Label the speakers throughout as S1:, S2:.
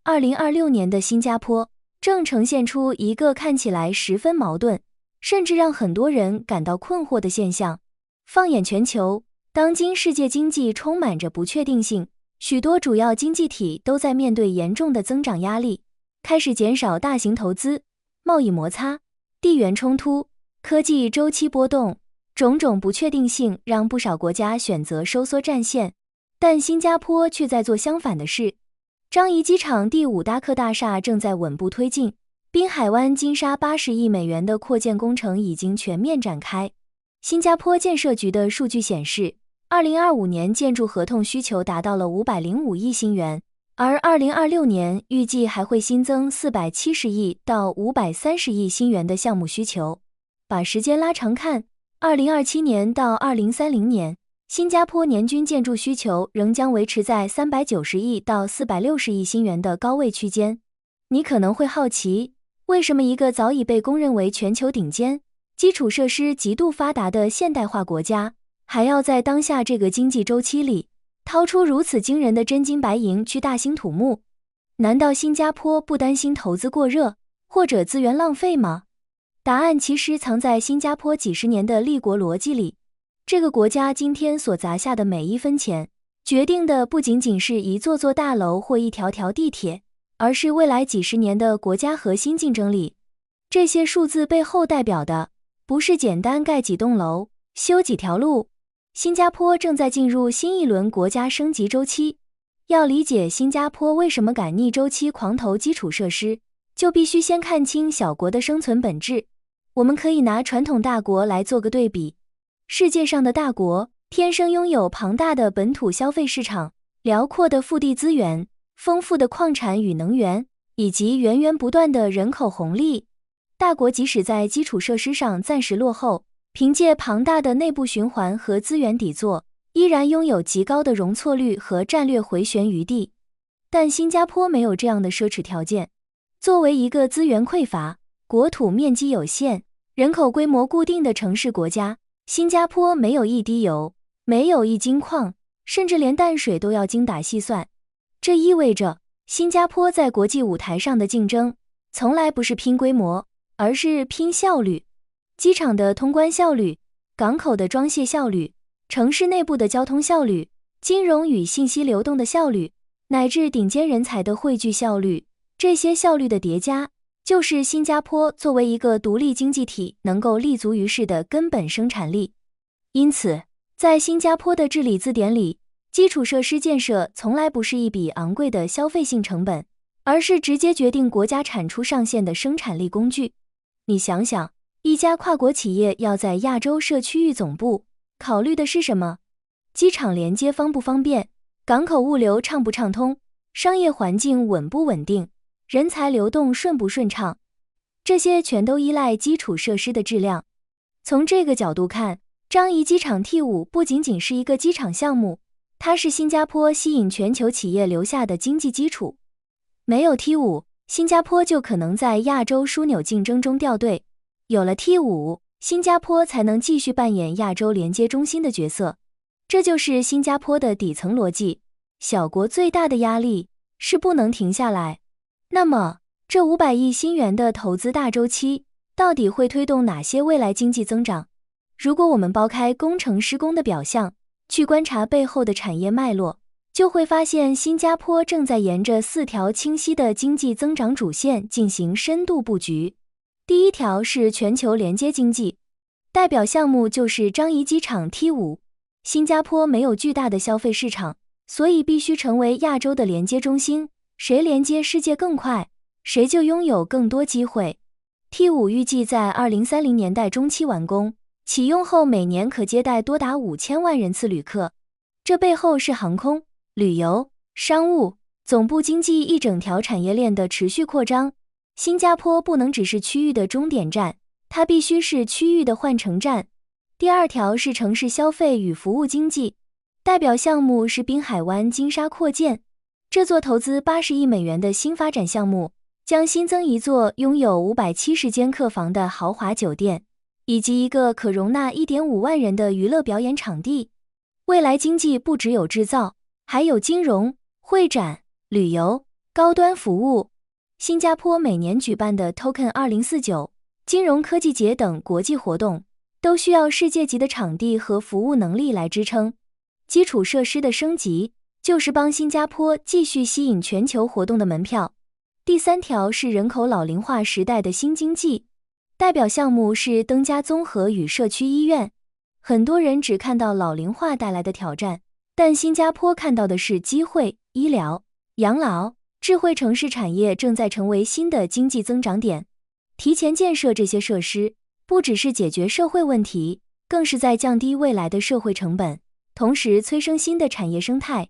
S1: 2026年的新加坡正呈现出一个看起来十分矛盾，甚至让很多人感到困惑的现象。放眼全球，当今世界经济充满着不确定性，许多主要经济体都在面对严重的增长压力，开始减少大型投资，贸易摩擦、地缘冲突、科技周期波动，种种不确定性让不少国家选择收缩战线。但新加坡却在做相反的事。樟宜机场第5大客大厦正在稳步推进，滨海湾金沙80亿美元的扩建工程已经全面展开。新加坡建设局的数据显示，2025年建筑合同需求达到了505亿新元，而2026年预计还会新增470亿到530亿新元的项目需求。把时间拉长看，2027年到2030年，新加坡年均建筑需求仍将维持在390亿到460亿新元的高位区间。你可能会好奇，为什么一个早已被公认为全球顶尖、基础设施极度发达的现代化国家，还要在当下这个经济周期里，掏出如此惊人的真金白银去大兴土木？难道新加坡不担心投资过热，或者资源浪费吗？答案其实藏在新加坡几十年的立国逻辑里。这个国家今天所砸下的每一分钱，决定的不仅仅是一座座大楼或一条条地铁，而是未来几十年的国家核心竞争力。这些数字背后代表的，不是简单盖几栋楼、修几条路。新加坡正在进入新一轮国家升级周期。要理解新加坡为什么敢逆周期狂投基础设施，就必须先看清小国的生存本质。我们可以拿传统大国来做个对比。世界上的大国天生拥有庞大的本土消费市场、辽阔的腹地资源、丰富的矿产与能源，以及源源不断的人口红利。大国即使在基础设施上暂时落后，凭借庞大的内部循环和资源底座，依然拥有极高的容错率和战略回旋余地。但新加坡没有这样的奢侈条件。作为一个资源匮乏、国土面积有限、人口规模固定的城市国家，新加坡没有一滴油，没有一金矿，甚至连淡水都要精打细算。这意味着，新加坡在国际舞台上的竞争，从来不是拼规模，而是拼效率。机场的通关效率、港口的装卸效率、城市内部的交通效率、金融与信息流动的效率，乃至顶尖人才的汇聚效率，这些效率的叠加，就是新加坡作为一个独立经济体能够立足于世的根本生产力。因此，在新加坡的治理字典里，基础设施建设从来不是一笔昂贵的消费性成本，而是直接决定国家产出上限的生产力工具。你想想，一家跨国企业要在亚洲设区域总部，考虑的是什么？机场连接方不方便？港口物流畅不畅通？商业环境稳不稳定？人才流动顺不顺畅？这些全都依赖基础设施的质量。从这个角度看，樟宜机场 T5 不仅仅是一个机场项目，它是新加坡吸引全球企业留下的经济基础。没有 T5， 新加坡就可能在亚洲枢纽竞争中掉队。有了 T5， 新加坡才能继续扮演亚洲连接中心的角色。这就是新加坡的底层逻辑。小国最大的压力是不能停下来。那么，这500亿新元的投资大周期，到底会推动哪些未来经济增长？如果我们抛开工程施工的表象，去观察背后的产业脉络，就会发现新加坡正在沿着4条清晰的经济增长主线进行深度布局。第一条是全球连接经济，代表项目就是樟宜机场 T5。新加坡没有巨大的消费市场，所以必须成为亚洲的连接中心。谁连接世界更快，谁就拥有更多机会。T5 预计在2030年代中期完工，启用后每年可接待多达5000万人次旅客。这背后是航空、旅游、商务、总部经济一整条产业链的持续扩张。新加坡不能只是区域的终点站，它必须是区域的换乘站。第二条是城市消费与服务经济，代表项目是滨海湾金沙扩建。这座投资80亿美元的新发展项目，将新增一座拥有570间客房的豪华酒店，以及一个可容纳 1.5 万人的娱乐表演场地。未来经济不只有制造，还有金融、会展、旅游、高端服务。新加坡每年举办的 Token 2049、金融科技节等国际活动，都需要世界级的场地和服务能力来支撑。基础设施的升级，就是帮新加坡继续吸引全球活动的门票。第3条是人口老龄化时代的新经济，代表项目是登嘉综合与社区医院。很多人只看到老龄化带来的挑战，但新加坡看到的是机会。医疗、养老、智慧城市产业正在成为新的经济增长点。提前建设这些设施，不只是解决社会问题，更是在降低未来的社会成本，同时催生新的产业生态。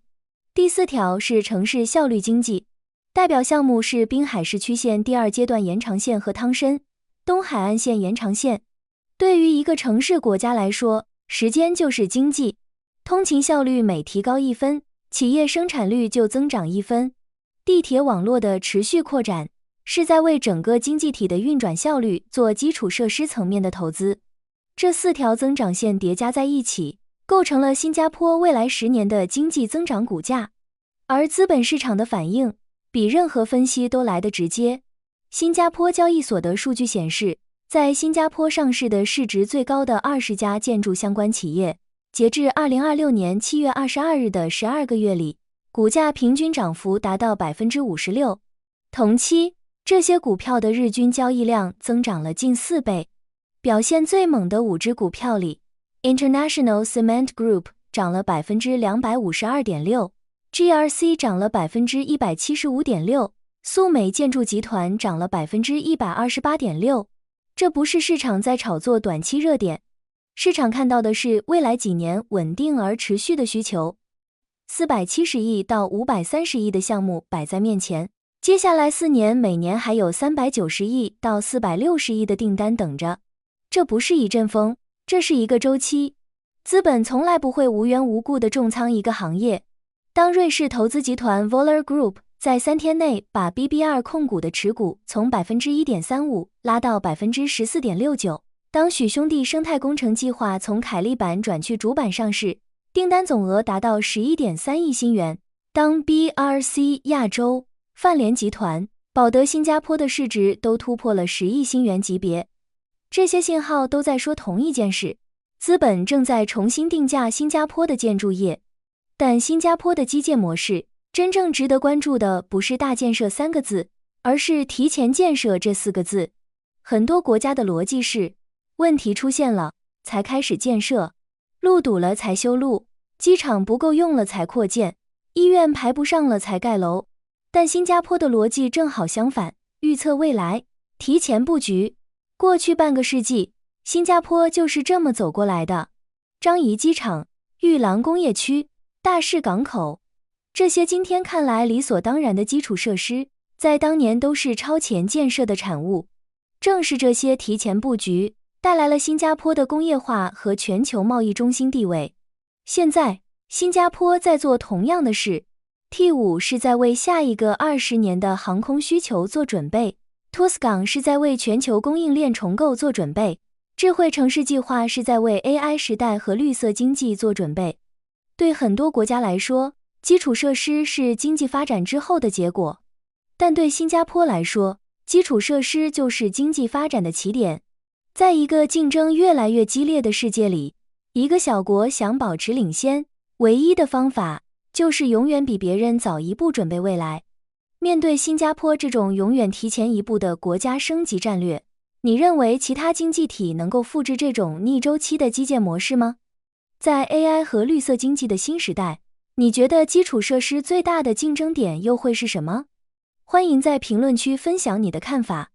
S1: 第4条是城市效率经济，代表项目是滨海市区线第2阶段延长线和汤申、东海岸线延长线。对于一个城市国家来说，时间就是经济，通勤效率每提高1分，企业生产率就增长1分。地铁网络的持续扩展，是在为整个经济体的运转效率做基础设施层面的投资。这4条增长线叠加在一起，构成了新加坡未来10年的经济增长骨架。而资本市场的反应，比任何分析都来得直接。新加坡交易所的数据显示，在新加坡上市的市值最高的20家建筑相关企业，截至2026年7月22日的12个月里，股价平均涨幅达到 56%。同期，这些股票的日均交易量增长了近4倍。表现最猛的5只股票里， International Cement Group 涨了 252.6%， GRC 涨了 175.6%， 素美建筑集团涨了 128.6%。这不是市场在炒作短期热点，市场看到的是未来几年稳定而持续的需求。470亿到530亿的项目摆在面前，接下来4年每年还有390亿到460亿的订单等着。这不是一阵风，这是一个周期。资本从来不会无缘无故的重仓一个行业。当瑞士投资集团 Voller Group 在3天内把 BBR 控股的持股从 1.35% 拉到 14.69%， 当许兄弟生态工程计划从凯利板转去主板上市，订单总额达到 11.3亿新元，当 BRC 亚洲、泛联集团、保德新加坡的市值都突破了10亿新元级别，这些信号都在说同一件事，资本正在重新定价新加坡的建筑业。但新加坡的基建模式，真正值得关注的不是大建设3个字，而是提前建设这4个字。很多国家的逻辑是，问题出现了才开始建设，路堵了才修路，机场不够用了才扩建，医院排不上了才盖楼。但新加坡的逻辑正好相反，预测未来，提前布局。过去半个世纪，新加坡就是这么走过来的。樟宜机场、玉廊工业区、大士港口，这些今天看来理所当然的基础设施，在当年都是超前建设的产物。正是这些提前布局，带来了新加坡的工业化和全球贸易中心地位。现在，新加坡在做同样的事。T5 是在为下一个20年的航空需求做准备， TOS 港是在为全球供应链重构做准备，智慧城市计划是在为 AI 时代和绿色经济做准备。对很多国家来说，基础设施是经济发展之后的结果，但对新加坡来说，基础设施就是经济发展的起点。在一个竞争越来越激烈的世界里，一个小国想保持领先，唯一的方法就是永远比别人早一步准备未来。面对新加坡这种永远提前一步的国家升级战略，你认为其他经济体能够复制这种逆周期的基建模式吗？在 AI 和绿色经济的新时代，你觉得基础设施最大的竞争点又会是什么？欢迎在评论区分享你的看法。